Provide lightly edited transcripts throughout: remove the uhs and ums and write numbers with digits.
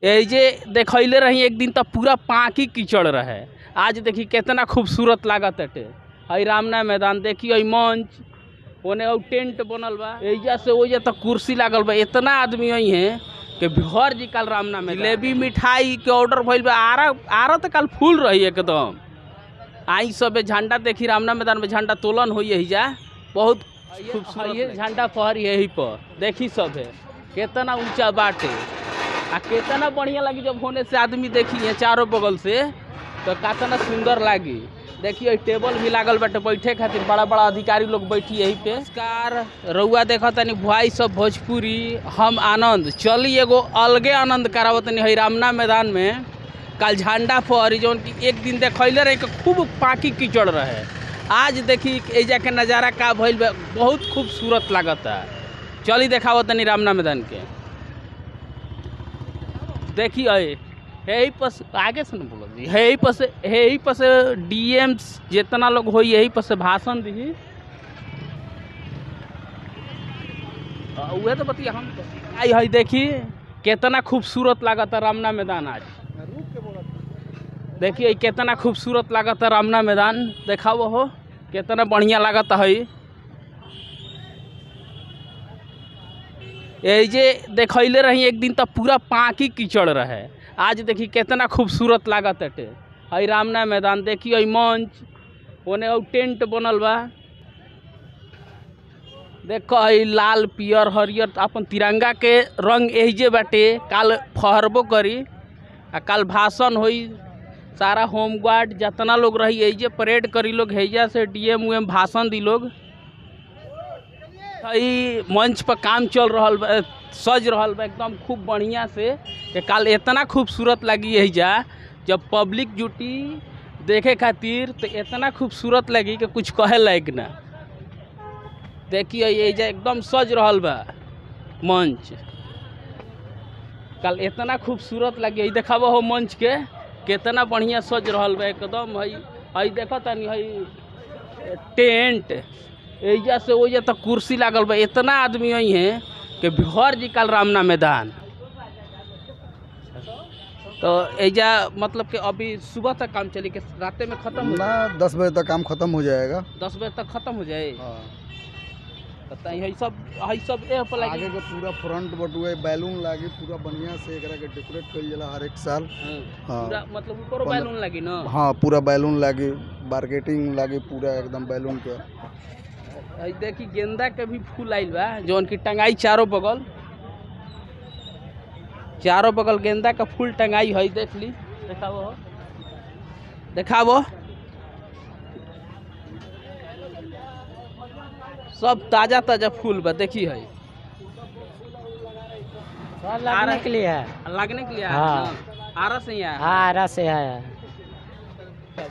जे देखले रही एक दिन तो पूरा पाकी कीचड़ रहे। आज देखी कितना खूबसूरत लागत है। हई रामना मैदान देखी, हई मंच ओने टेंट बनल बा, एजा से ओजा तक कुर्सी लागल बा। इतना आदमी आई हैं कि भर जी कल रामना में जलेबी मिठाई के ऑर्डर भइल बा। आरा तो कल फुल रही एकदम। आई सब झंडा देखी, रामना मैदान में झंडा तोलन हो जा बहुत खूबसूरत झंडा फहरी यही पर देखी सब है कितना ऊंचा बाटे आ कितना बढ़िया लगी जब होने से आदमी देखी है चारों बगल से तो कितना सुंदर लगी। देखिए टेबल भी लागल बाटे बैठे खातिर, बड़ा बड़ा अधिकारी लोग बैठी यही पे। नमस्कार, रउआ देखा तनी भाई सब भोजपुरी हम आनंद चली एगो अलगे आनंद करावतनी है रामना मैदान में। कल झंडा फहरी जौन की एक दिन देखले रहे कि खूब पाकी कीचड़ रहे। आज देखी एजा के नज़ारा का भइल बहुत खूबसूरत लागता। चली देखावत तनी रामना मैदान के। देखी यही पस आगे से न बोलो जी, यही पर से डीएम जितना लोग हो यही पर से भाषण दी। वह तो बतिया हम आई है। देखी कितना खूबसूरत लागता रामना मैदान। आज देखिए कितना खूबसूरत लागता रामना मैदान। देखाओ हो कितना बढ़िया लागता है। जे देखले रही एक दिन तो पूरा पाकी कीचड़ रहे। आज देखी कितना खूबसूरत लागत है। हई रामना मैदान देखी, हई मंच ओने टेंट बनल बा। देखो हई लाल पियर हरियर अपन तिरंगा के रंग एहिजे बाटे। काल फहरबो करी आ काल भाषण होई। सारा होमगार्ड जितना लोग रही एहिजे परेड करी लोग, हैजा से डीएम उएम भाषण दी लोग। हई मंच पर काम चल रहा बा, सज रहा बा एकदम खूब बढ़िया से कि काल इतना खूबसूरत लगी है जा। जब पब्लिक जुटी देखे खातिर तो इतना खूबसूरत लगी कि कुछ कहे लायक ना। देखिए एजा एकदम सज रहा बा मंच। कल इतना खूबसूरत लगी। देखाबो हो मंच के कितना बढ़िया सज रहा बा एकदम। हई देखो तनी हई टेंट, एजा से ओजा तक कुर्सी लागल बा। इतना आदमी आई हैं कि भर जी कल रामना मैदान। तो एजा मतलब कि अभी सुबह तक काम चली कि रात में खत्म हो ना 10 बजे तक काम खत्म हो जाएगा। 10 बजे तक खत्म हो जाए। हाँ। बताइए हई सब ए पर लगी। आगे के पूरा फ्रंट बटुए बैलून लागी पूरा बढ़िया से एकरा के डेकोरेट कइल जाला हर एक साल। हाँ। पूरा मतलब ऊपर बैलून लगी ना। हाँ पूरा बैलून लागी, मार्केटिंग लागी पूरा एकदम बैलून के। देखी गेंदा के भी फूल आइल बा जौन की टंगाई चारों बगल गेंदा का फूल टंगाई है। देख ली, देखाबो सब ताजा ताजा फूल बा। देखी है लगने के लिए है। लगने के लिए हाँ। आरा से है। हाँ आरा से है।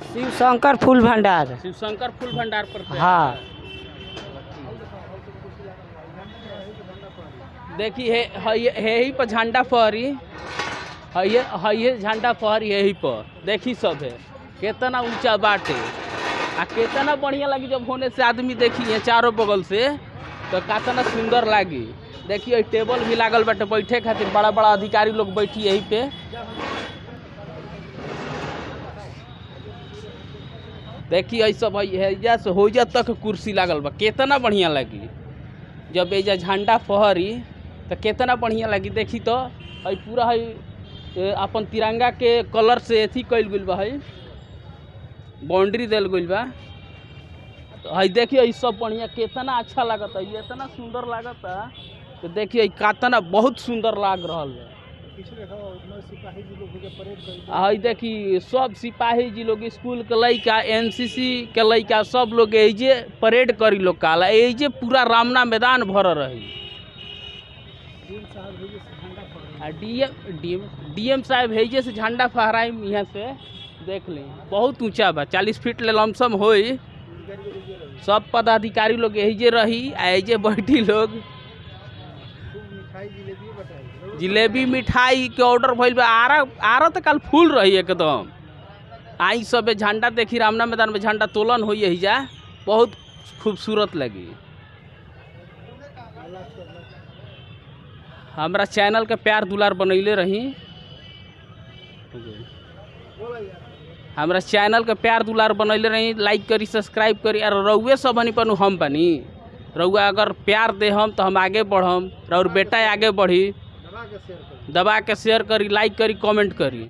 शिव शंकर फूल भंडार। शिव शंकर फूल भंडार पर। हाँ देखी यही पर झंडा फहरी है झंडा फहरी यही पर। देखी सब है कितना ऊंचा बाटे आ कितना बढ़िया लगी जब होने से आदमी देखी है चारों बगल से तो कितना सुंदर लगी। देखिए टेबल भी लागल बाटे बैठे खातिर, बड़ा बड़ा अधिकारी लोग बैठी यही पे। देखिए ऐसा सब हैजा से होजा तक कुर्सी लागल बा। कितना बढ़िया लगी जब एजा झंडा फहरी तो कितना बढ़िया लगी। देखी तो हई पूरा हई अपन तिरंगा के कलर से अथी कइल गइल बा, हई बाउंड्री दिल गइल बा। तो हई देखिए ई सब बढ़िया कितना अच्छा लागता, इतना सुंदर लागता। तो देखिए कितना बहुत सुंदर लाग रहा है। हई देखी सब सिपाही जी लोग, स्कूल के लइका, एनसीसी के लइका सब लोग एजे परेड करी लोग। काला एजे पूरा रामना मैदान भर रही। डीएम साहब हैजे से झंडा फहराई यहाँ से। देख ली बहुत ऊंचा बा, 40 फीट ले लमसम होई। सब पदाधिकारी लोग एजे रही, एजे बैठी लोग। जिलेबी मिठाई के ऑर्डर भइल बा। आरा तो कल फुल रही एकदम। आई सब झंडा देखी रामना मैदान में झंडा तोलन हो जा बहुत खूबसूरत लगी। हमरा चैनल के प्यार दुलार बनैले रही हमरा चैनल के प्यार दुलार बनैले रही, लाइक करी, सब्सक्राइब करी। और रउए सब बनी पनु हम बनी, रउआ अगर प्यार दे हम तो हम आगे बढ़म, और बेटा आगे बढ़ी। दबा के शेयर करी, लाइक करी, कमेंट करी।